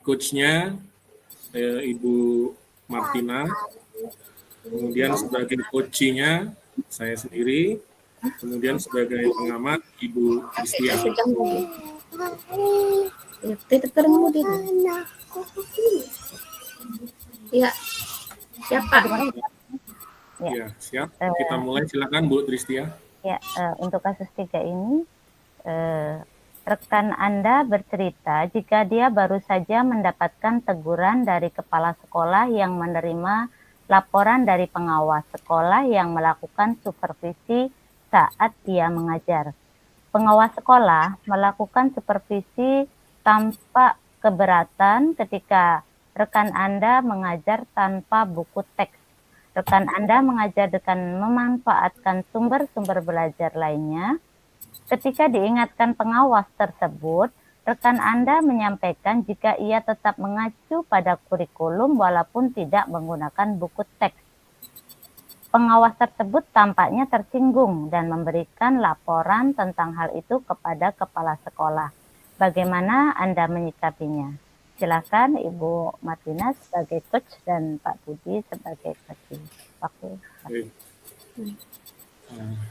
coachnya Ibu Martina, kemudian sebagai coachnya saya sendiri, kemudian sebagai pengamat Ibu Kristia. Ya, siap Pak. Ya, siap. Kita mulai, silakan Bu Tristia. Ya, untuk kasus 3 ini, rekan Anda bercerita jika dia baru saja mendapatkan teguran dari kepala sekolah yang menerima laporan dari pengawas sekolah yang melakukan supervisi saat dia mengajar. Pengawas sekolah melakukan supervisi tanpa keberatan ketika rekan Anda mengajar tanpa buku teks. Rekan Anda mengajar dengan memanfaatkan sumber-sumber belajar lainnya. Ketika diingatkan pengawas tersebut, rekan Anda menyampaikan jika ia tetap mengacu pada kurikulum walaupun tidak menggunakan buku teks. Pengawas tersebut tampaknya tersinggung dan memberikan laporan tentang hal itu kepada kepala sekolah. Bagaimana Anda menyikapinya? Silakan Ibu Martina sebagai coach dan Pak Budi sebagai pelatih.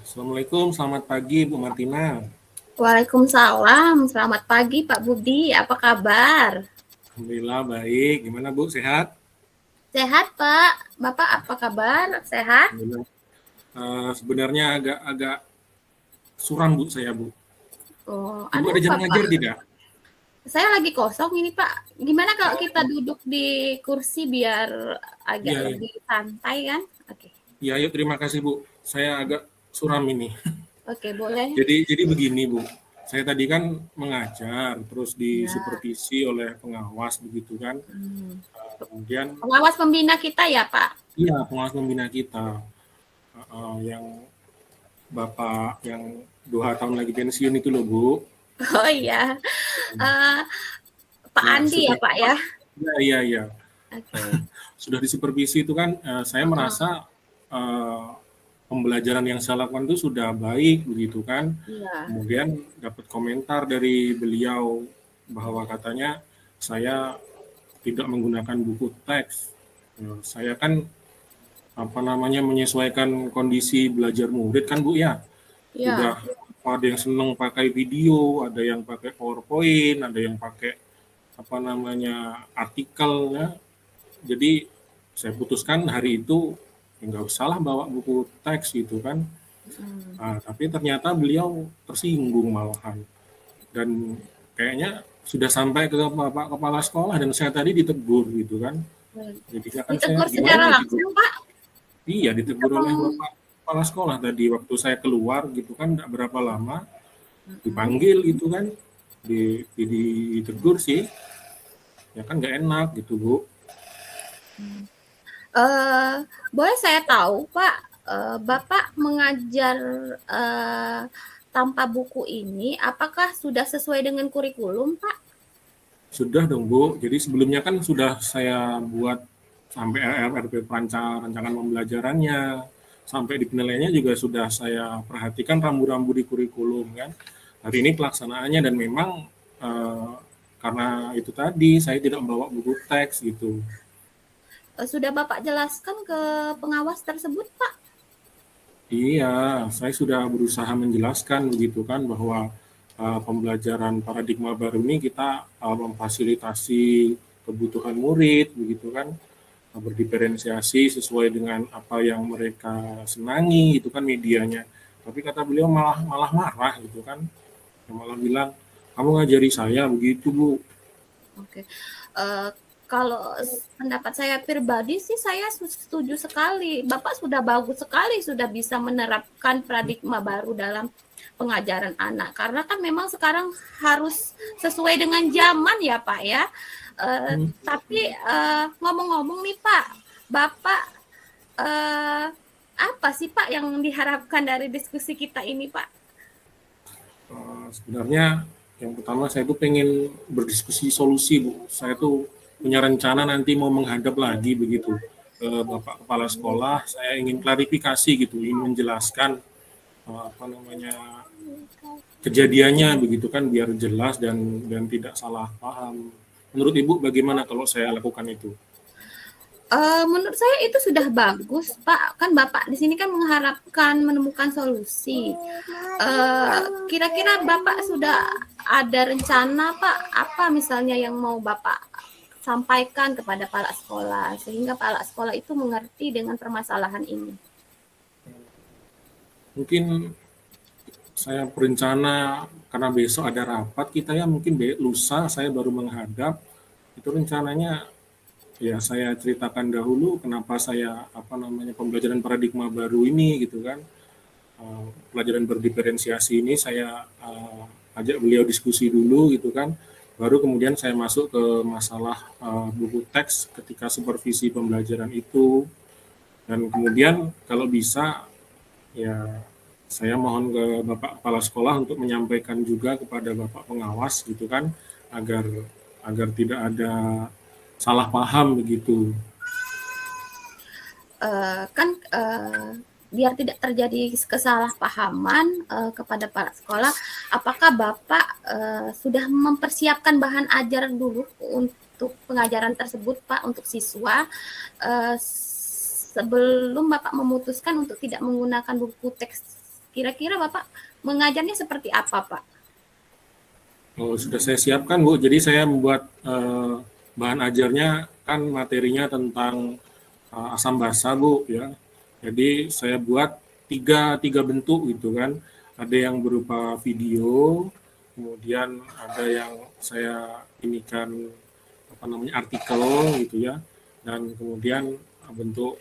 Assalamualaikum, selamat pagi Bu Martina. Waalaikumsalam, selamat pagi Pak Budi, apa kabar? Alhamdulillah baik, gimana Bu, sehat? Sehat Pak, Bapak apa kabar? Sehat? Sebenarnya agak suram Bu saya Bu. Oh, Ibu ada jam ngajar tidak? Saya lagi kosong ini Pak. Gimana kalau kita duduk di kursi biar agak lebih santai kan? Oke. Ya, yuk terima kasih Bu. Saya agak suram ini. Oke, boleh. Jadi begini Bu. Saya tadi kan mengajar, terus disupervisi oleh pengawas begitu kan. Kemudian pengawas pembina kita ya Pak? Iya, pengawas pembina kita. Yang Bapak yang 2 tahun lagi pensiun itu loh Bu. Oh iya, Pak Andi ya Pak ya? Iya. Okay. Sudah disupervisi itu kan, saya merasa pembelajaran yang saya lakukan itu sudah baik begitu kan. Kemudian dapat komentar dari beliau bahwa katanya saya tidak menggunakan buku teks. Saya kan menyesuaikan kondisi belajar murid kan Bu ya. Udah ada yang senang pakai video, ada yang pakai PowerPoint, ada yang pakai artikel ya. Jadi saya putuskan hari itu nggak usah lah bawa buku teks gitu kan. Tapi ternyata beliau tersinggung malahan. Dan kayaknya sudah sampai ke Bapak Kepala Sekolah dan saya tadi ditegur gitu kan. Jadi kan ditegur secara langsung Pak? Iya, ditegur oleh Bapak Kepala Sekolah tadi waktu saya keluar gitu kan, nggak berapa lama dipanggil gitu kan, ditegur sih, ya kan nggak enak gitu Bu. Boleh saya tahu Pak, Bapak mengajar tanpa buku ini, apakah sudah sesuai dengan kurikulum Pak? Sudah dong Bu, jadi sebelumnya kan sudah saya buat sampai RRP rancangan pembelajarannya, sampai di penilaiannya juga sudah saya perhatikan rambu-rambu di kurikulum kan. Hari ini pelaksanaannya dan memang karena itu tadi saya tidak membawa buku teks gitu. Sudah Bapak jelaskan ke pengawas tersebut Pak? Iya, saya sudah berusaha menjelaskan begitu kan bahwa pembelajaran paradigma baru ini kita memfasilitasi kebutuhan murid begitu kan, berdiferensiasi sesuai dengan apa yang mereka senangi itu kan medianya. Tapi kata beliau malah marah gitu kan, malah bilang kamu ngajari saya begitu Bu. Oke. Kalau pendapat saya pribadi sih saya setuju sekali. Bapak sudah bagus sekali, sudah bisa menerapkan paradigma baru dalam pengajaran anak. Karena kan memang sekarang harus sesuai dengan zaman ya Pak ya. Tapi ngomong-ngomong nih Pak, Bapak apa sih Pak yang diharapkan dari diskusi kita ini Pak? Sebenarnya yang pertama saya tuh pengen berdiskusi solusi Bu. Saya tuh punya rencana nanti mau menghadap lagi begitu ke Bapak Kepala Sekolah. Saya ingin klarifikasi gitu, ingin menjelaskan kejadiannya begitu kan biar jelas dan tidak salah paham. Menurut Ibu bagaimana kalau saya lakukan itu? Menurut saya itu sudah bagus, Pak. Kan Bapak di sini kan mengharapkan menemukan solusi. Kira-kira Bapak sudah ada rencana, Pak, apa misalnya yang mau Bapak sampaikan kepada kepala sekolah sehingga kepala sekolah itu mengerti dengan permasalahan ini? Mungkin saya berencana karena besok ada rapat kita ya, mungkin lusa saya baru menghadap. Itu rencananya ya saya ceritakan dahulu kenapa saya pembelajaran paradigma baru ini gitu kan. Pelajaran berdiferensiasi ini saya ajak beliau diskusi dulu gitu kan. Baru kemudian saya masuk ke masalah buku teks ketika supervisi pembelajaran itu. Dan kemudian kalau bisa ya saya mohon ke Bapak Kepala Sekolah untuk menyampaikan juga kepada Bapak Pengawas gitu kan, agar tidak ada salah paham begitu. Biar tidak terjadi kesalahpahaman kepada para sekolah, apakah Bapak sudah mempersiapkan bahan ajar dulu untuk pengajaran tersebut, Pak, untuk siswa sebelum Bapak memutuskan untuk tidak menggunakan buku teks? Kira-kira Bapak mengajarnya seperti apa, Pak? Oh, sudah saya siapkan, Bu. Jadi saya membuat bahan ajarnya kan materinya tentang asam basa, Bu, ya. Jadi saya buat tiga bentuk gitu kan. Ada yang berupa video, kemudian ada yang saya artikel gitu ya, dan kemudian bentuk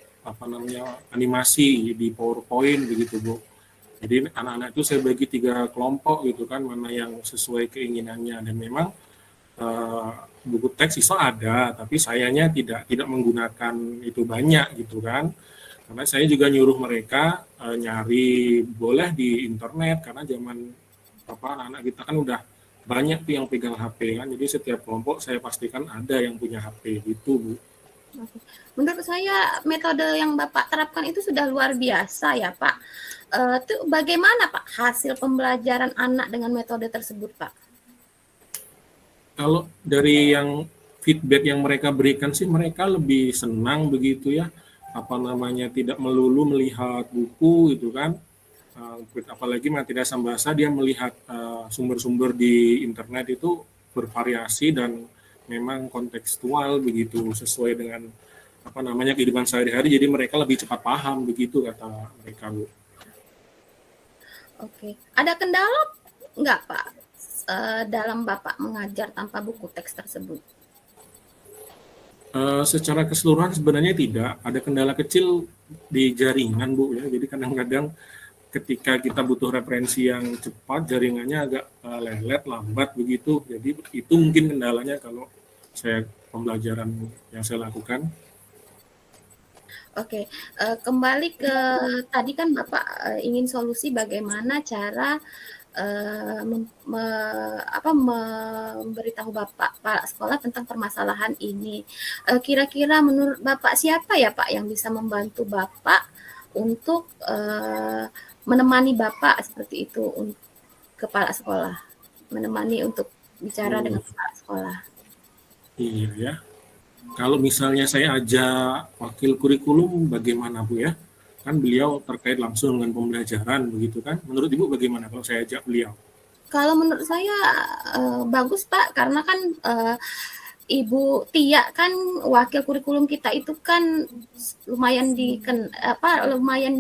animasi di PowerPoint begitu, Bu. Jadi anak-anak itu saya bagi 3 kelompok gitu kan, mana yang sesuai keinginannya. Dan memang buku teks siswa ada, tapi sayanya tidak menggunakan itu banyak gitu kan. Karena saya juga nyuruh mereka nyari boleh di internet, karena zaman anak-anak kita kan udah banyak tuh yang pegang HP kan. Jadi setiap kelompok saya pastikan ada yang punya HP gitu, Bu. Menurut saya metode yang Bapak terapkan itu sudah luar biasa ya, Pak. Itu bagaimana, Pak, hasil pembelajaran anak dengan metode tersebut, Pak? Kalau dari yang feedback yang mereka berikan sih, mereka lebih senang begitu ya, tidak melulu melihat buku gitu kan. Apalagi materi asam basa, dia melihat sumber-sumber di internet itu bervariasi dan memang kontekstual begitu, sesuai dengan kehidupan sehari-hari. Jadi mereka lebih cepat paham begitu kata mereka, Bu. Oke. Ada kendala nggak, Pak, dalam Bapak mengajar tanpa buku teks tersebut? Secara keseluruhan sebenarnya tidak. Ada kendala kecil di jaringan, Bu, ya. Jadi kadang-kadang ketika kita butuh referensi yang cepat, jaringannya agak lelet, lambat begitu. Jadi itu mungkin kendalanya kalau pembelajaran yang saya lakukan. Oke, kembali ke tadi kan Bapak ingin solusi bagaimana cara memberitahu Bapak Pak sekolah tentang permasalahan ini. Kira-kira menurut Bapak siapa ya, Pak, yang bisa membantu Bapak untuk menemani Bapak seperti itu untuk kepala sekolah, menemani untuk bicara dengan kepala sekolah? Iya ya. Kalau misalnya saya ajak wakil kurikulum, bagaimana, Bu, ya? Kan beliau terkait langsung dengan pembelajaran begitu kan. Menurut Ibu bagaimana kalau saya ajak beliau? Kalau menurut saya bagus, Pak, karena kan Ibu Tia kan wakil kurikulum kita itu kan lumayan lumayan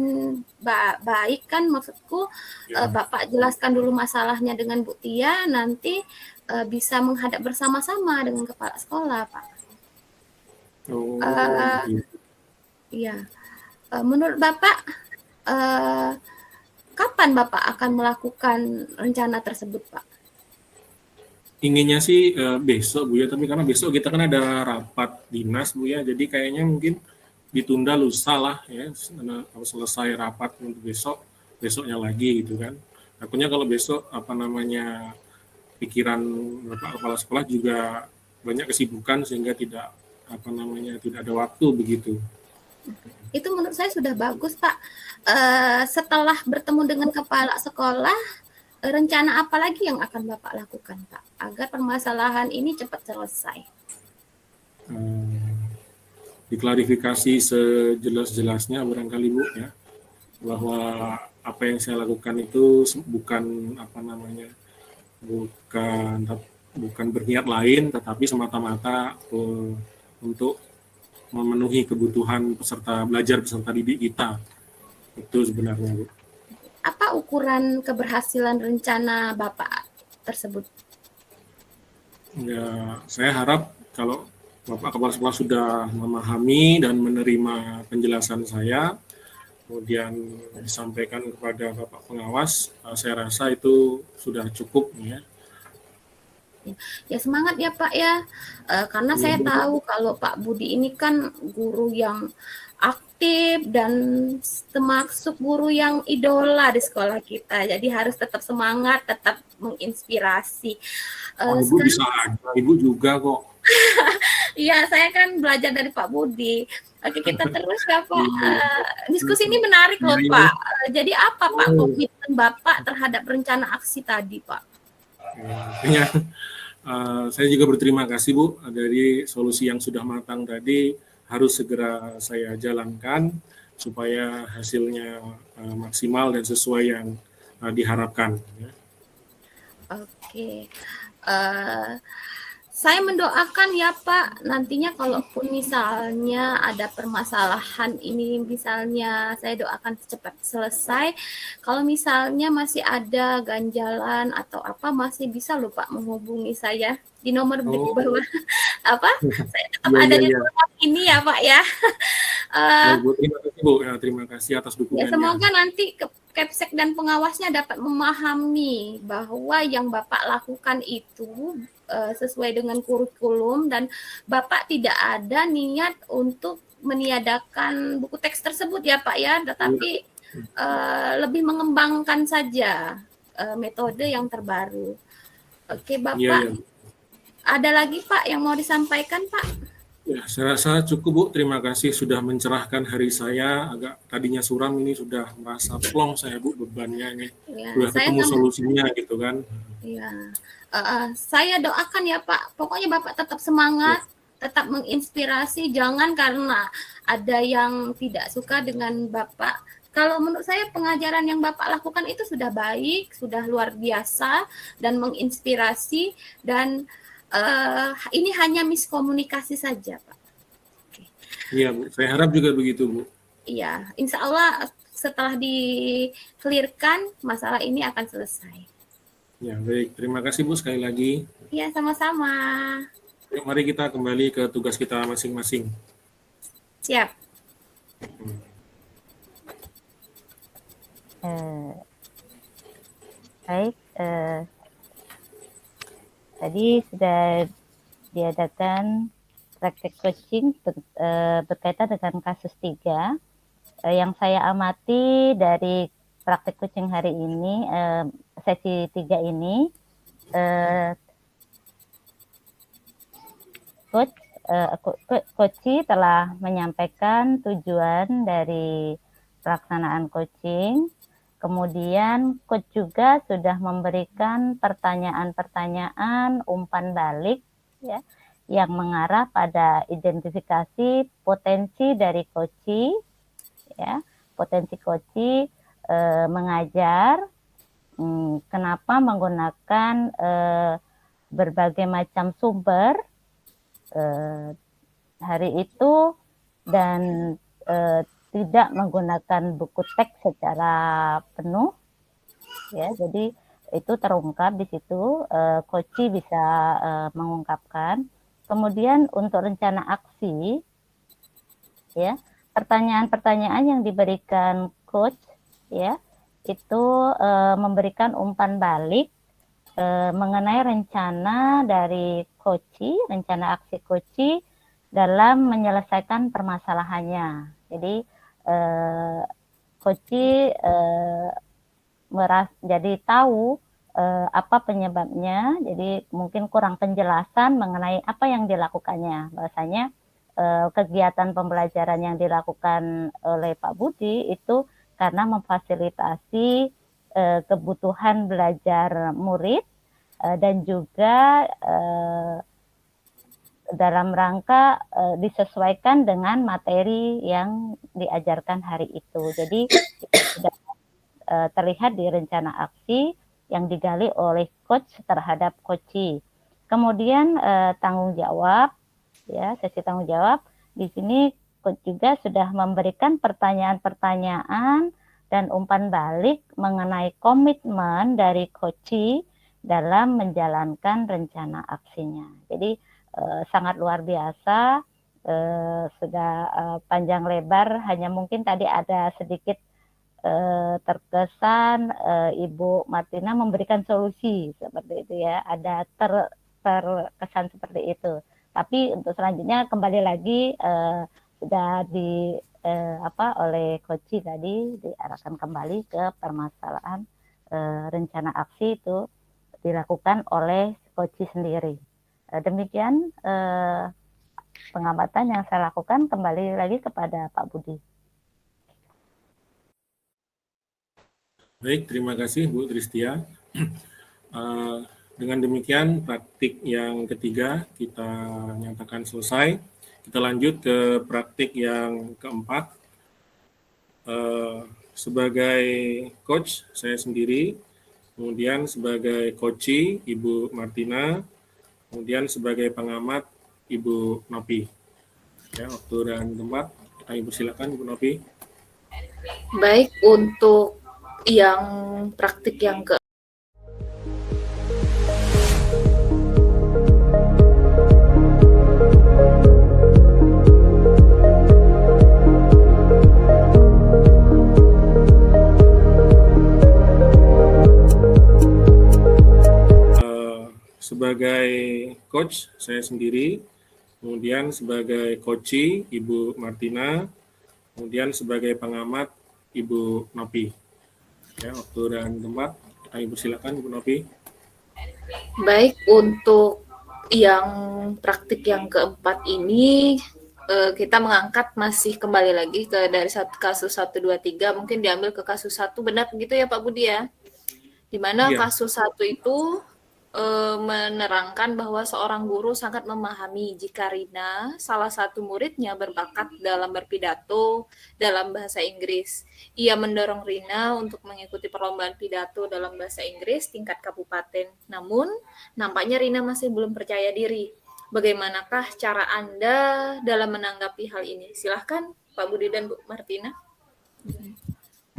baik kan, maksudku Ya. Bapak jelaskan dulu masalahnya dengan Bu Tia, nanti bisa menghadap bersama-sama dengan kepala sekolah, Pak. Oh, gitu. Iya. Menurut Bapak, kapan Bapak akan melakukan rencana tersebut, Pak? Inginnya sih besok, Bu, ya, tapi karena besok kita kan ada rapat dinas, Bu, ya, jadi kayaknya mungkin ditunda lusa lah ya, kalau selesai rapat untuk besoknya lagi gitu kan. Takutnya kalau besok pikiran Bapak Kepala Sekolah juga banyak kesibukan sehingga tidak ada waktu begitu. Itu menurut saya sudah bagus, Pak. Setelah bertemu dengan kepala sekolah, rencana apa lagi yang akan Bapak lakukan, Pak, agar permasalahan ini cepat selesai? eh, diklarifikasi sejelas-jelasnya barangkali Bu ya, bahwa apa yang saya lakukan itu bukan apa namanya, bukan bukan berniat lain, tetapi semata-mata untuk memenuhi kebutuhan peserta didik kita. Itu sebenarnya Bu. Apa ukuran keberhasilan rencana Bapak tersebut? Ya, saya harap kalau Bapak Kepala Sekolah sudah memahami dan menerima penjelasan saya, kemudian disampaikan kepada Bapak Pengawas, saya rasa itu sudah cukup ya. Ya semangat ya Pak ya, karena saya tahu kalau Pak Budi ini kan guru yang aktif dan termasuk guru yang idola di sekolah kita. Jadi harus tetap semangat, tetap menginspirasi. Ibu bisa aja, Ibu juga kok. Iya, saya kan belajar dari Pak Budi. Oke, kita terus ya Pak. Diskusi ini menarik loh Pak. Jadi apa Pak komitmen Bapak terhadap rencana aksi tadi Pak? Ya, saya juga berterima kasih Bu, dari solusi yang sudah matang tadi harus segera saya jalankan supaya hasilnya maksimal dan sesuai yang diharapkan. Oke, saya mendoakan ya Pak, nantinya kalaupun misalnya ada permasalahan ini, misalnya saya doakan cepat selesai. Kalau misalnya masih ada ganjalan atau apa, masih bisa loh Pak menghubungi saya di nomor di bawah. Saya tetap ada di nomor ini ya Pak ya. Terima kasih Bu, ya, terima kasih atas dukungannya. Ya, semoga nanti Kepsek dan pengawasnya dapat memahami bahwa yang Bapak lakukan itu sesuai dengan kurikulum dan Bapak tidak ada niat untuk meniadakan buku teks tersebut ya Pak ya, tetapi lebih mengembangkan saja metode yang terbaru. Oke Bapak, ada lagi Pak yang mau disampaikan Pak? Ya, saya rasa cukup Bu, terima kasih sudah mencerahkan hari saya, agak tadinya suram ini sudah merasa plong saya Bu bebannya ini, sudah ketemu solusinya gitu kan. Iya, saya doakan ya Pak, pokoknya Bapak tetap semangat, tetap menginspirasi, jangan karena ada yang tidak suka dengan Bapak. Kalau menurut saya pengajaran yang Bapak lakukan itu sudah baik, sudah luar biasa dan menginspirasi dan ini hanya miskomunikasi saja, Pak. Iya, Bu. Saya harap juga begitu, Bu. Iya, insya Allah setelah di-clearkan, masalah ini akan selesai. Ya, baik. Terima kasih, Bu, sekali lagi. Iya, sama-sama. Yuk, mari kita kembali ke tugas kita masing-masing. Siap. Baik, tadi sudah diadakan praktek coaching berkaitan dengan kasus 3. Yang saya amati dari praktek coaching hari ini, sesi 3 ini, coach telah menyampaikan tujuan dari pelaksanaan coaching. Kemudian coach juga sudah memberikan pertanyaan-pertanyaan umpan balik ya, yang mengarah pada identifikasi potensi dari coach ya, potensi coach mengajar, kenapa menggunakan berbagai macam sumber hari itu dan tidak menggunakan buku teks secara penuh ya, jadi itu terungkap di situ, coach bisa mengungkapkan. Kemudian untuk rencana aksi ya, pertanyaan-pertanyaan yang diberikan coach ya itu memberikan umpan balik mengenai rencana dari coach, rencana aksi coach dalam menyelesaikan permasalahannya. Jadi coach jadi tahu apa penyebabnya, jadi mungkin kurang penjelasan mengenai apa yang dilakukannya. Bahwasanya kegiatan pembelajaran yang dilakukan oleh Pak Budi itu karena memfasilitasi kebutuhan belajar murid dan juga dalam rangka disesuaikan dengan materi yang diajarkan hari itu. Jadi sudah terlihat di rencana aksi yang digali oleh coach terhadap coachee. Kemudian tanggung jawab, ya, sesi tanggung jawab. Di sini coach juga sudah memberikan pertanyaan-pertanyaan dan umpan balik mengenai komitmen dari coachee dalam menjalankan rencana aksinya. Jadi sangat luar biasa, sudah panjang lebar, hanya mungkin tadi ada sedikit terkesan Ibu Martina memberikan solusi seperti itu ya, ada terkesan seperti itu. Tapi untuk selanjutnya kembali lagi sudah oleh coachee tadi diarahkan kembali ke permasalahan rencana aksi itu dilakukan oleh coachee sendiri. Demikian pengamatan yang saya lakukan. Kembali lagi kepada Pak Budi. Baik, terima kasih Bu Tristia. Dengan demikian praktik yang ketiga kita nyatakan selesai. Kita lanjut ke praktik yang keempat. Sebagai coach saya sendiri, kemudian sebagai coachee Ibu Martina, kemudian sebagai pengamat Ibu Nopi. Ya, waktu dan tempat kami persilakan Ibu Nopi. Baik, untuk yang praktik yang ke sebagai coach saya sendiri, kemudian sebagai coachee Ibu Martina, kemudian sebagai pengamat Ibu Nopi. Ya, waktu dan tempat kami persilakan Ibu Nopi. baik, untuk yang praktik yang keempat ini kita mengangkat masih kembali lagi ke dari kasus 1, 2, 3, mungkin diambil ke kasus 1, benar begitu ya Pak Budi ya? Di mana kasus 1 itu menerangkan bahwa seorang guru sangat memahami jika Rina, salah satu muridnya, berbakat dalam berpidato dalam bahasa Inggris. Ia mendorong Rina untuk mengikuti perlombaan pidato dalam bahasa Inggris tingkat kabupaten. Namun, nampaknya Rina masih belum percaya diri. Bagaimanakah cara Anda dalam menanggapi hal ini? Silahkan Pak Budi dan Bu Martina.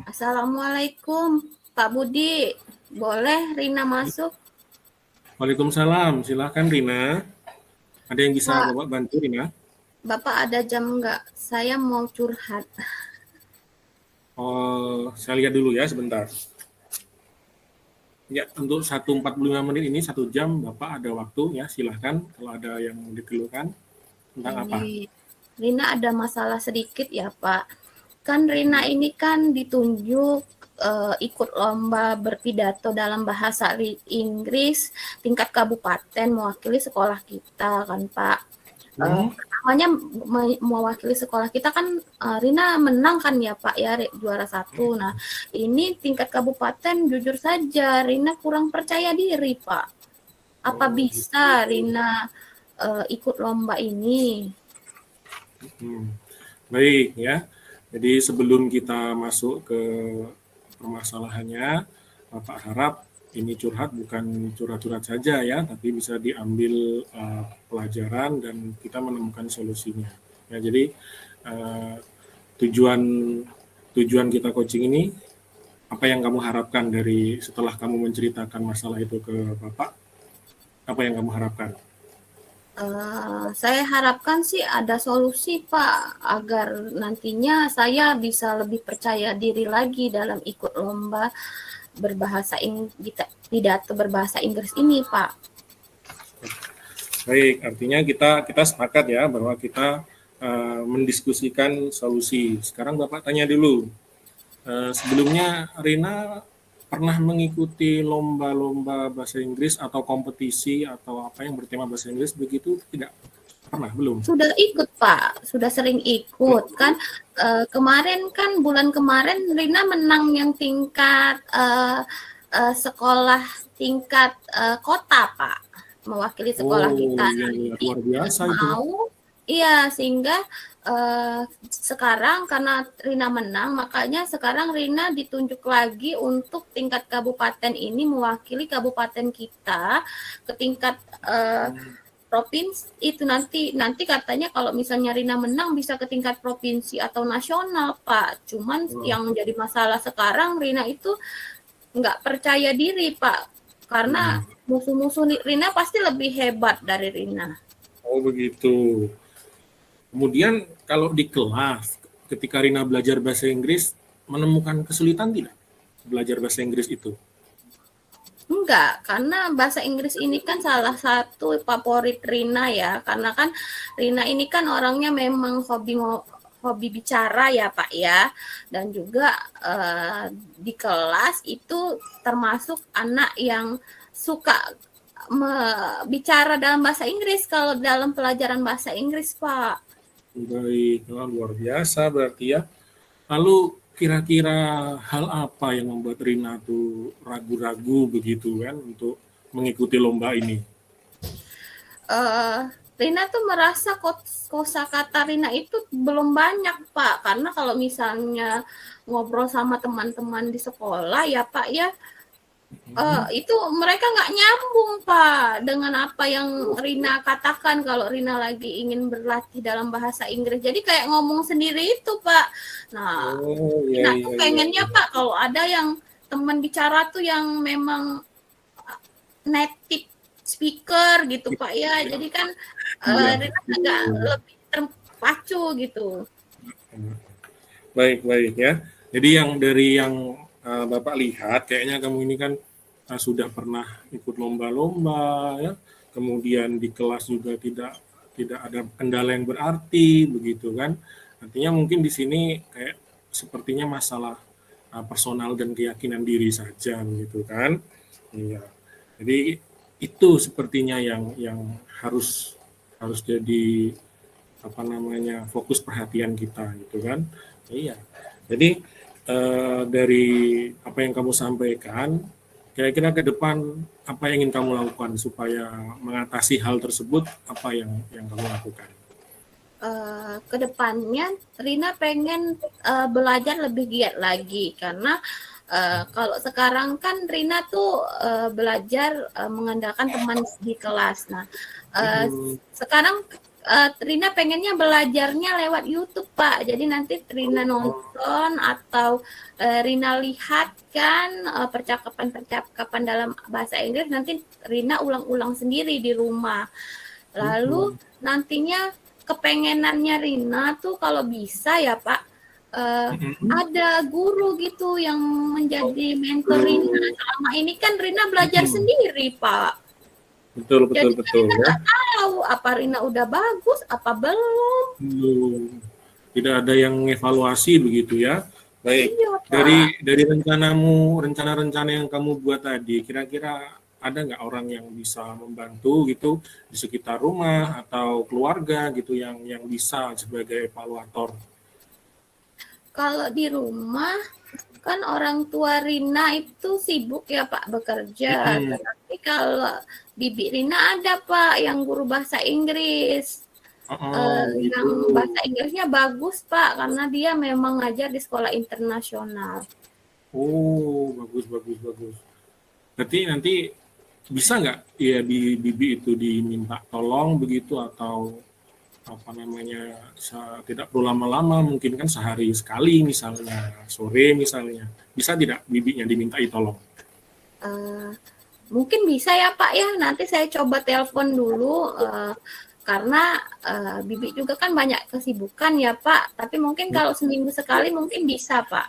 Assalamualaikum Pak Budi, boleh Rina masuk? Waalaikumsalam, silahkan Rina. Ada yang bisa Bapak bantu Rina? Bapak ada jam enggak? Saya mau curhat. Saya lihat dulu ya sebentar. Ya, untuk 1:45 menit ini 1 jam Bapak ada waktu ya, silahkan kalau ada yang dikeluhkan tentang apa. Rina ada masalah sedikit ya Pak. Kan Rina ini kan ditunjuk ikut lomba berpidato dalam bahasa Inggris tingkat kabupaten mewakili sekolah kita kan Pak. Namanya mewakili sekolah kita kan Rina menang kan ya Pak ya, juara 1. Nah ini tingkat kabupaten jujur saja Rina kurang percaya diri Pak. Apa bisa Rina ikut lomba ini? Baik ya, jadi sebelum kita masuk ke permasalahannya, Bapak harap ini curhat bukan curhat-curhat saja ya, tapi bisa diambil pelajaran dan kita menemukan solusinya. Ya, jadi tujuan kita coaching ini, apa yang kamu harapkan dari setelah kamu menceritakan masalah itu ke Bapak? Apa yang kamu harapkan? Saya harapkan sih ada solusi Pak, agar nantinya saya bisa lebih percaya diri lagi dalam ikut lomba pidato berbahasa Inggris ini Pak. Baik, artinya kita sepakat ya bahwa kita mendiskusikan solusi. Sekarang Bapak tanya dulu, sebelumnya Rina pernah mengikuti lomba-lomba bahasa Inggris atau kompetisi atau apa yang bertema bahasa Inggris begitu? Tidak pernah, belum? Sudah ikut Pak, sudah sering ikut kan. Kemarin kan bulan kemarin Rina menang yang tingkat sekolah tingkat kota Pak. mewakili sekolah kita. iya, iya, luar biasa itu. Sehingga sekarang karena Rina menang, makanya sekarang Rina ditunjuk lagi untuk tingkat kabupaten ini mewakili kabupaten kita ke tingkat provinsi. Itu nanti katanya kalau misalnya Rina menang bisa ke tingkat provinsi atau nasional, Pak. Cuman yang jadi masalah sekarang Rina itu nggak percaya diri, Pak, karena musuh-musuh Rina pasti lebih hebat dari Rina. Oh begitu. Kemudian kalau di kelas, ketika Rina belajar bahasa Inggris, menemukan kesulitan tidak belajar bahasa Inggris itu? Enggak, karena bahasa Inggris ini kan salah satu favorit Rina ya, karena kan Rina ini kan orangnya memang hobi bicara ya Pak ya, dan juga di kelas itu termasuk anak yang suka bicara dalam bahasa Inggris kalau dalam pelajaran bahasa Inggris, Pak. Baik, luar biasa berarti ya. Lalu kira-kira hal apa yang membuat Rina tuh ragu-ragu begitu kan untuk mengikuti lomba ini? Rina tuh merasa kosakata Rina itu belum banyak, Pak. Karena kalau misalnya ngobrol sama teman-teman di sekolah ya Pak ya, itu mereka nggak nyambung Pak dengan apa yang Rina katakan kalau Rina lagi ingin berlatih dalam bahasa Inggris. Jadi kayak ngomong sendiri itu Pak. Nah, Rina tuh pengennya Pak kalau ada yang teman bicara tuh yang memang native speaker gitu Pak ya. Jadi kan Rina agak lebih terpacu gitu. Baik ya. Jadi dari yang Bapak lihat kayaknya kamu ini kan sudah pernah ikut lomba-lomba ya, kemudian di kelas juga tidak ada kendala yang berarti begitu kan. Artinya mungkin di sini kayak sepertinya masalah personal dan keyakinan diri saja begitu kan. Iya. Jadi itu sepertinya yang harus jadi fokus perhatian kita gitu kan. Iya. Jadi dari apa yang kamu sampaikan, kira-kira ke depan apa yang ingin kamu lakukan supaya mengatasi hal tersebut? Apa yang kamu lakukan? Kedepannya Rina pengen belajar lebih giat lagi karena kalau sekarang kan Rina tuh belajar mengandalkan teman di kelas. Nah, sekarang Rina pengennya belajarnya lewat YouTube Pak. Jadi nanti Rina nonton atau Rina lihat kan percakapan dalam bahasa Inggris, nanti Rina ulang-ulang sendiri di rumah. Lalu nantinya kepengenannya Rina tuh kalau bisa ya Pak, ada guru gitu yang menjadi mentor Rina. Selama ini kan Rina belajar sendiri Pak. Betul Jadi ya. Nggak tahu apa Rina udah bagus apa belum. Tidak ada yang evaluasi begitu ya. Baik. Iya, Pak. Dari rencana-rencana yang kamu buat tadi, kira-kira ada nggak orang yang bisa membantu gitu di sekitar rumah atau keluarga gitu yang bisa sebagai evaluator? Kalau di rumah kan orang tua Rina itu sibuk ya Pak bekerja. Tetapi kalau bibi Rina ada Pak yang guru bahasa Inggris. Yang bahasa Inggrisnya bagus Pak karena dia memang ngajar di sekolah internasional. Oh, bagus. Berarti nanti bisa nggak ya bibi itu diminta tolong begitu atau tidak perlu lama-lama, mungkin kan sehari sekali misalnya, sore misalnya, bisa tidak bibinya dimintai tolong? Mungkin bisa ya Pak ya, nanti saya coba telepon dulu karena bibi juga kan banyak kesibukan ya Pak, tapi mungkin kalau seminggu sekali mungkin bisa Pak.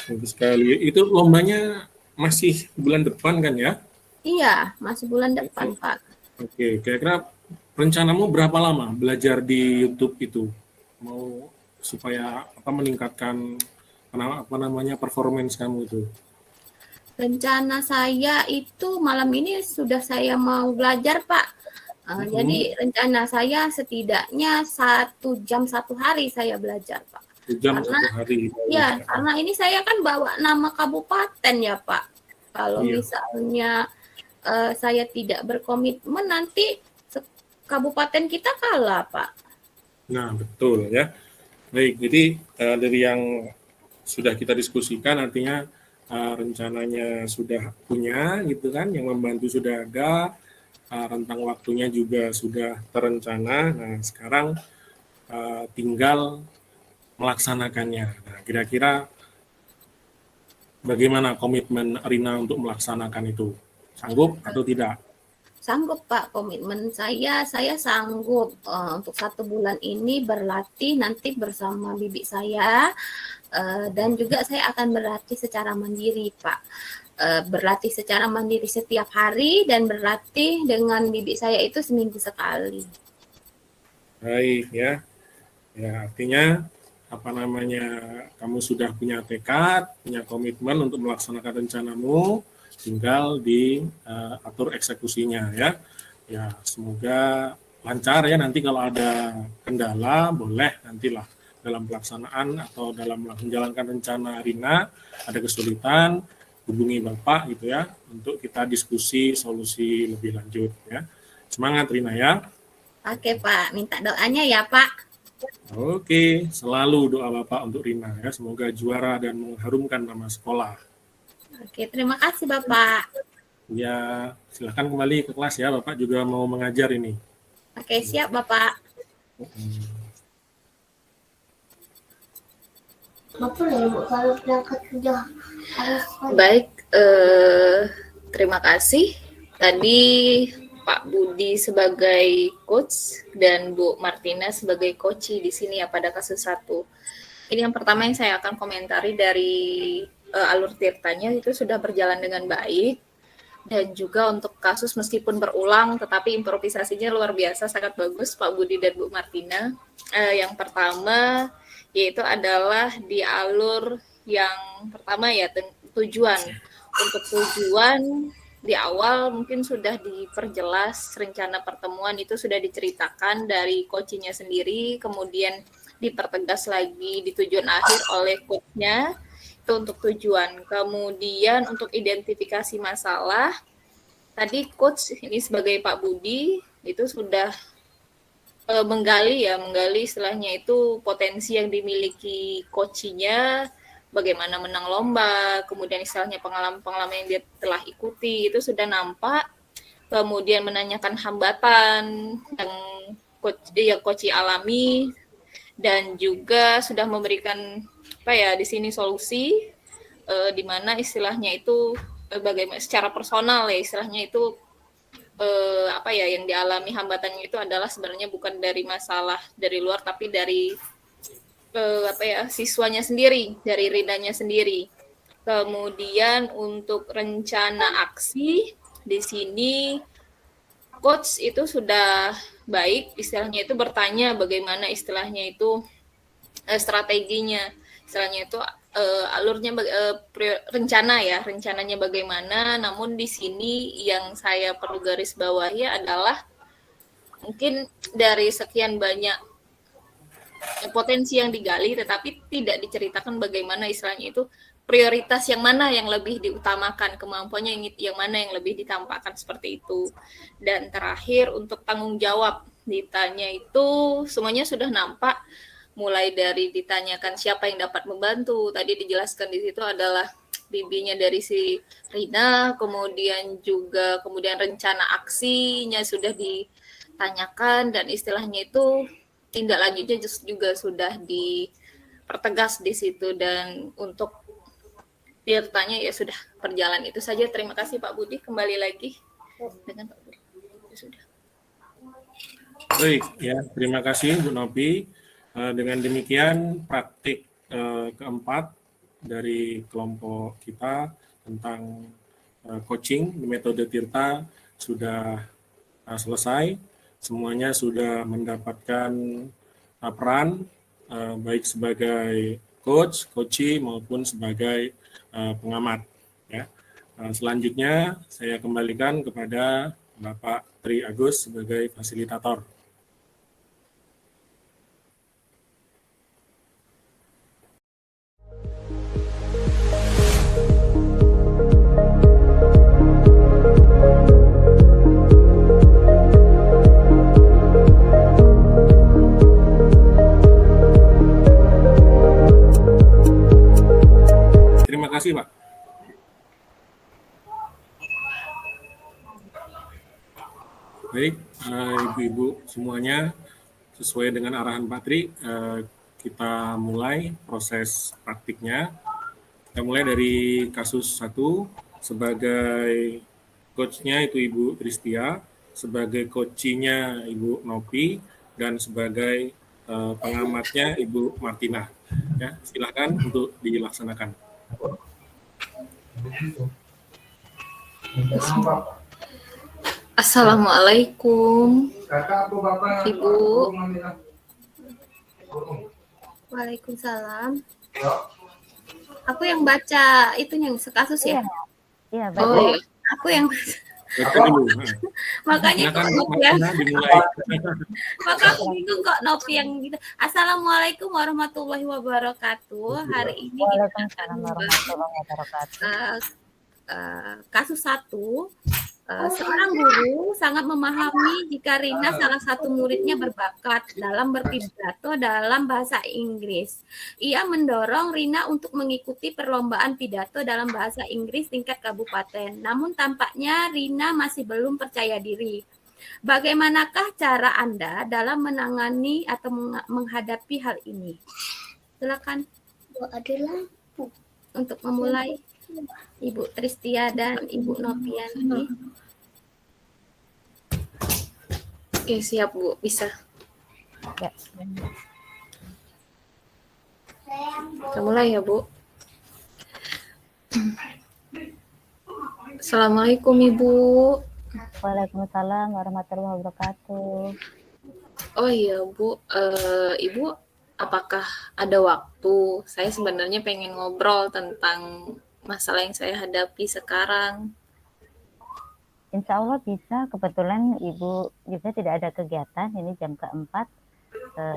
Seminggu sekali, itu lombanya masih bulan depan kan ya? Iya, masih bulan depan Pak. Oke, kira-kira rencanamu berapa lama belajar di YouTube itu? Mau supaya meningkatkan performance kamu itu? Rencana saya itu malam ini sudah saya mau belajar Pak. Jadi rencana saya setidaknya 1 jam 1 hari saya belajar Pak. 1 jam 1 hari. Iya, karena ini saya kan bawa nama kabupaten ya Pak. Kalau misalnya saya tidak berkomitmen, nanti kabupaten kita kalah, Pak. Nah, betul ya. Baik, jadi dari yang sudah kita diskusikan artinya rencananya sudah punya gitu kan, yang membantu sudah ada, rentang waktunya juga sudah terencana. Nah, sekarang tinggal melaksanakannya. Nah, kira-kira bagaimana komitmen Rina untuk melaksanakan itu? Sanggup atau tidak? Sanggup, Pak. Komitmen saya sanggup untuk 1 bulan ini berlatih nanti bersama bibi saya, dan juga saya akan berlatih secara mandiri, Pak. Berlatih secara mandiri setiap hari dan berlatih dengan bibi saya itu seminggu sekali. Baik ya. Ya, artinya kamu sudah punya tekad, punya komitmen untuk melaksanakan rencanamu, tinggal diatur eksekusinya ya. Ya, semoga lancar ya. Nanti kalau ada kendala boleh nantilah dalam pelaksanaan atau dalam menjalankan rencana Rina ada kesulitan, hubungi Bapak gitu ya untuk kita diskusi solusi lebih lanjut ya. Semangat Rina ya. Oke, Pak. Minta doanya ya, Pak. Oke, selalu doa Bapak untuk Rina ya, semoga juara dan mengharumkan nama sekolah. Oke, terima kasih Bapak. Ya, silahkan kembali ke kelas ya, Bapak juga mau mengajar ini. Oke, siap Bapak. Baik, terima kasih. Tadi Pak Budi sebagai coach dan Bu Martina sebagai coach di sini ya pada kasus 1. Ini yang pertama yang saya akan komentari dari alur tirtanya itu sudah berjalan dengan baik, dan juga untuk kasus meskipun berulang tetapi improvisasinya luar biasa, sangat bagus Pak Budi dan Bu Martina. Yang pertama yaitu adalah di alur yang pertama ya, tujuan. Untuk tujuan di awal mungkin sudah diperjelas, rencana pertemuan itu sudah diceritakan dari coachnya sendiri, kemudian dipertegas lagi di tujuan akhir oleh coachnya, itu untuk tujuan. Kemudian untuk identifikasi masalah, tadi coach ini sebagai Pak Budi itu sudah menggali istilahnya itu potensi yang dimiliki coachnya, bagaimana menang lomba, kemudian istilahnya pengalaman-pengalaman yang dia telah ikuti itu sudah nampak, kemudian menanyakan hambatan yang coach alami, dan juga sudah memberikan di sini solusi di mana istilahnya itu bagaimana secara personal ya, istilahnya itu yang dialami hambatannya itu adalah sebenarnya bukan dari masalah dari luar tapi dari siswanya sendiri, dari Rinanya sendiri. Kemudian untuk rencana aksi di sini coach itu sudah baik, istilahnya itu bertanya bagaimana istilahnya itu strateginya, istilahnya itu alurnya rencananya bagaimana. Namun di sini yang saya perlu garis bawahi adalah mungkin dari sekian banyak potensi yang digali tetapi tidak diceritakan bagaimana istilahnya itu prioritas yang mana yang lebih diutamakan, kemampuannya yang mana yang lebih ditampakkan seperti itu. Dan terakhir untuk tanggung jawab ditanya itu semuanya sudah nampak, mulai dari ditanyakan siapa yang dapat membantu, tadi dijelaskan di situ adalah bibinya dari si Rina, kemudian rencana aksinya sudah ditanyakan, dan istilahnya itu tindak lanjutnya juga sudah dipertegas di situ. Dan untuk dia tanya ya sudah berjalan itu saja. Terima kasih Pak Budi, kembali lagi dengan Pak Budi. Sudah. Baik ya, terima kasih Bu Nopi. Dengan demikian praktik keempat dari kelompok kita tentang coaching di metode Tirta sudah selesai. Semuanya sudah mendapatkan peran baik sebagai coachee maupun sebagai pengamat. Ya. Selanjutnya saya kembalikan kepada Bapak Tri Agus sebagai fasilitator. Baik, ibu-ibu semuanya, sesuai dengan arahan Pak Tri, kita mulai proses praktiknya. Kita mulai dari kasus 1, sebagai coach-nya itu Ibu Tristia, sebagai coach-nya Ibu Nopi, dan sebagai pengamatnya Ibu Martina. Ya, silakan untuk dilaksanakan. Assalamualaikum, Ibu. Waalaikumsalam. Aku yang baca itu yang sekasus ya. Iya, Oh baik. iya, Aku yang Baca dulu. makanya kok Silakan Nopi yang Martina dimulai. maka aku bingung kok Nopi yang gitu. Assalamualaikum warahmatullahi wabarakatuh. Hari ini kita akan Waalaikumsalam membahas warahmatullahi wabarakatuh. kasus 1. Seorang guru sangat memahami jika Rina salah satu muridnya berbakat dalam berpidato dalam bahasa Inggris. Ia mendorong Rina untuk mengikuti perlombaan pidato dalam bahasa Inggris tingkat kabupaten. Namun tampaknya Rina masih belum percaya diri. Bagaimanakah cara Anda dalam menangani atau menghadapi hal ini? Silakan untuk memulai, Ibu Tristia dan Ibu Nopianti. Oke, siap Bu, bisa. Ya. Kita mulai ya Bu. Assalamualaikum Ibu. Waalaikumsalam warahmatullahi wabarakatuh. Oh iya Bu, Ibu apakah ada waktu? Saya sebenarnya pengen ngobrol tentang masalah yang saya hadapi sekarang. Insya Allah bisa. Kebetulan Ibu juga tidak ada kegiatan. Ini jam keempat.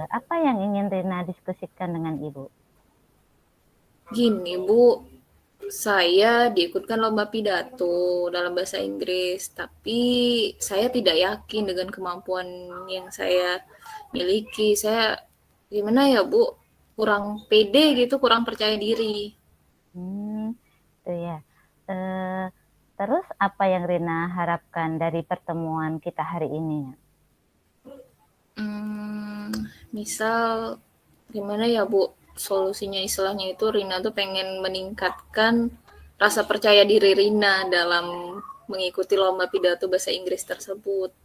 Apa yang ingin Rina diskusikan dengan Ibu? Gini Bu, saya diikutkan lomba pidato dalam bahasa Inggris, tapi saya tidak yakin dengan kemampuan yang saya miliki. Saya gimana ya Bu, kurang pede gitu, kurang percaya diri. Itu ya. Terus apa yang Rina harapkan dari pertemuan kita hari ini? Misal gimana ya Bu, solusinya istilahnya itu Rina tuh pengen meningkatkan rasa percaya diri Rina dalam mengikuti lomba pidato bahasa Inggris tersebut.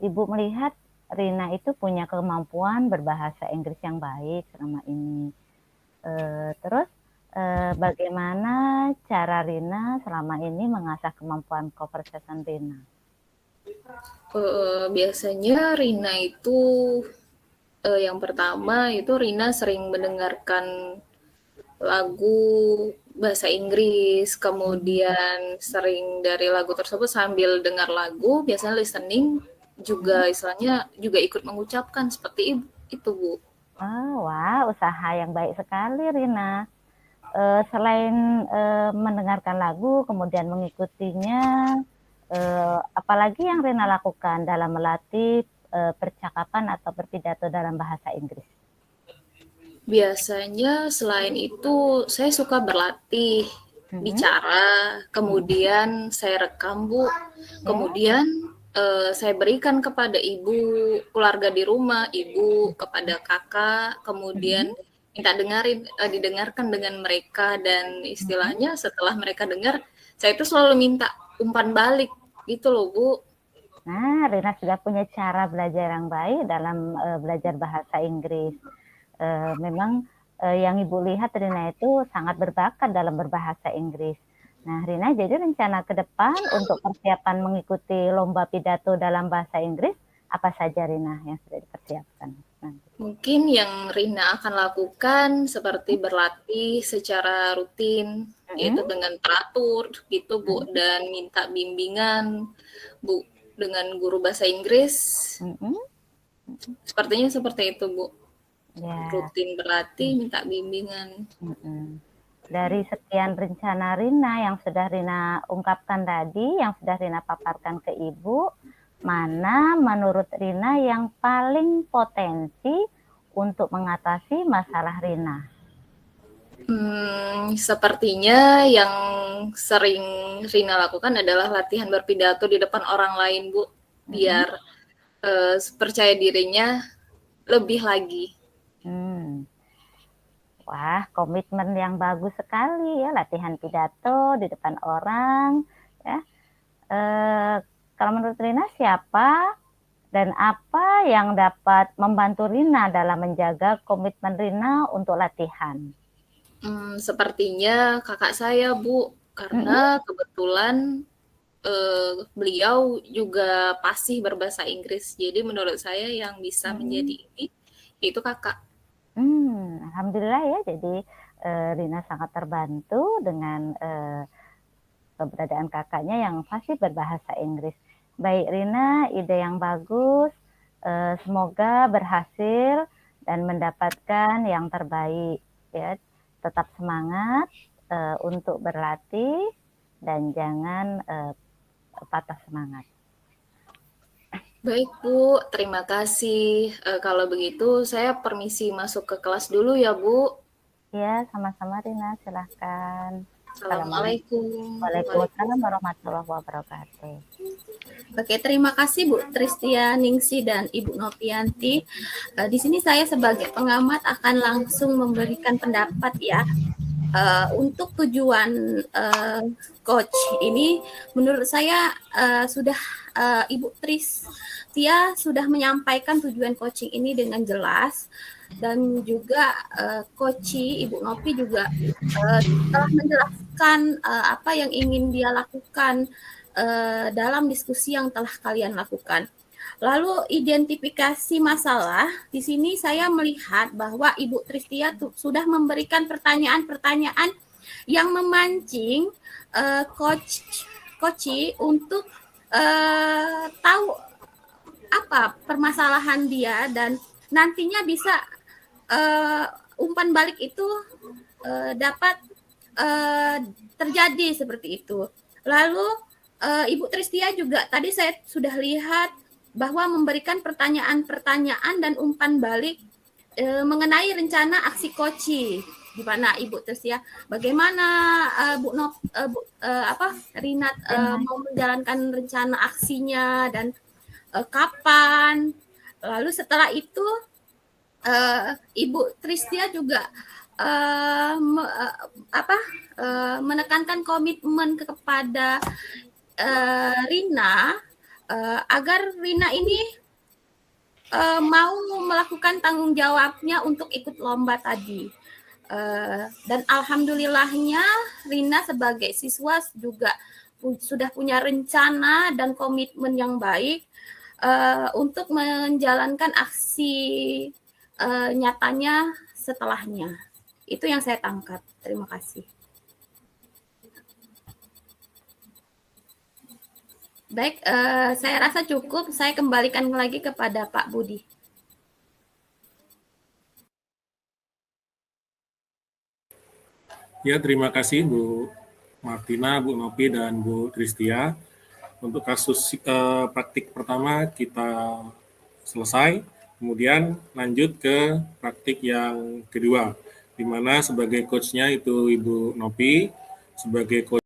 Ibu melihat Rina itu punya kemampuan berbahasa Inggris yang baik selama ini. Terus bagaimana cara Rina selama ini mengasah kemampuan conversation Rina? Biasanya Rina itu yang pertama itu Rina sering mendengarkan lagu bahasa Inggris, kemudian sering dari lagu tersebut sambil dengar lagu, biasanya listening juga istilahnya juga ikut mengucapkan seperti itu Bu. Wah, usaha yang baik sekali Rina. Selain mendengarkan lagu, kemudian mengikutinya, apalagi yang Rina lakukan dalam melatih percakapan atau berpidato dalam bahasa Inggris? Biasanya selain itu saya suka berlatih bicara, kemudian saya rekam Bu, kemudian saya berikan kepada ibu, keluarga di rumah, ibu, kepada kakak, kemudian minta didengarkan dengan mereka, dan istilahnya setelah mereka dengar, saya itu selalu minta umpan balik gitu loh Bu. Nah, Rina sudah punya cara belajar yang baik dalam belajar bahasa Inggris. Memang yang Ibu lihat Rina itu sangat berbakat dalam berbahasa Inggris. Nah, Rina, jadi rencana ke depan untuk persiapan mengikuti lomba pidato dalam bahasa Inggris, apa saja Rina yang sudah dipersiapkan nanti? Mungkin yang Rina akan lakukan seperti berlatih secara rutin, yaitu dengan teratur gitu Bu, dan minta bimbingan Bu dengan guru bahasa Inggris. Sepertinya seperti itu Bu. Ya. Rutin berlatih, minta bimbingan. Dari sekian rencana Rina yang sudah Rina ungkapkan tadi, yang sudah Rina paparkan ke Ibu, mana menurut Rina yang paling potensi untuk mengatasi masalah Rina? Sepertinya yang sering Rina lakukan adalah latihan berpidato di depan orang lain, Bu, biar percaya dirinya lebih lagi. Wah, komitmen yang bagus sekali ya, latihan pidato di depan orang. Ya. Kalau menurut Rina, siapa dan apa yang dapat membantu Rina dalam menjaga komitmen Rina untuk latihan? Sepertinya kakak saya, Bu, karena kebetulan beliau juga fasih berbahasa Inggris. Jadi menurut saya yang bisa menjadi ini itu kakak. Alhamdulillah ya, jadi Rina sangat terbantu dengan keberadaan kakaknya yang fasih berbahasa Inggris. Baik Rina, ide yang bagus. Semoga berhasil dan mendapatkan yang terbaik. Ya, tetap semangat untuk berlatih dan jangan patah semangat. Baik Bu, terima kasih. Kalau begitu saya permisi masuk ke kelas dulu ya Bu. Ya, sama-sama Rina, silahkan. Assalamualaikum. Waalaikumsalam warahmatullahi wabarakatuh. Oke, terima kasih Bu Tristia Ningsi dan Ibu Novianti. Di sini saya sebagai pengamat akan langsung memberikan pendapat ya. Untuk tujuan coach ini, menurut saya sudah Ibu Tristia sudah menyampaikan tujuan coaching ini dengan jelas, dan juga coach Ibu Novi juga telah menjelaskan apa yang ingin dia lakukan dalam diskusi yang telah kalian lakukan. Lalu identifikasi masalah, di sini saya melihat bahwa Ibu Tristia sudah memberikan pertanyaan-pertanyaan yang memancing coach untuk tahu apa permasalahan dia, dan nantinya bisa umpan balik itu dapat terjadi seperti itu. Lalu Ibu Tristia juga tadi saya sudah lihat bahwa memberikan pertanyaan-pertanyaan dan umpan balik mengenai rencana aksi koci, di mana Ibu Tristia bagaimana Rina mau menjalankan rencana aksinya dan kapan. Lalu setelah itu Ibu Tristia juga menekankan komitmen kepada Rina agar Rina ini mau melakukan tanggung jawabnya untuk ikut lomba tadi. Dan alhamdulillahnya Rina sebagai siswa juga sudah punya rencana dan komitmen yang baik untuk menjalankan aksi nyatanya setelahnya. Itu yang saya tangkap. Terima kasih. Baik, saya rasa cukup. Saya kembalikan lagi kepada Pak Budi. Ya, terima kasih Bu Martina, Bu Novi, dan Bu Tristia. Untuk kasus praktik pertama kita selesai, kemudian lanjut ke praktik yang kedua, di mana sebagai coach-nya itu Ibu Novi, sebagai coach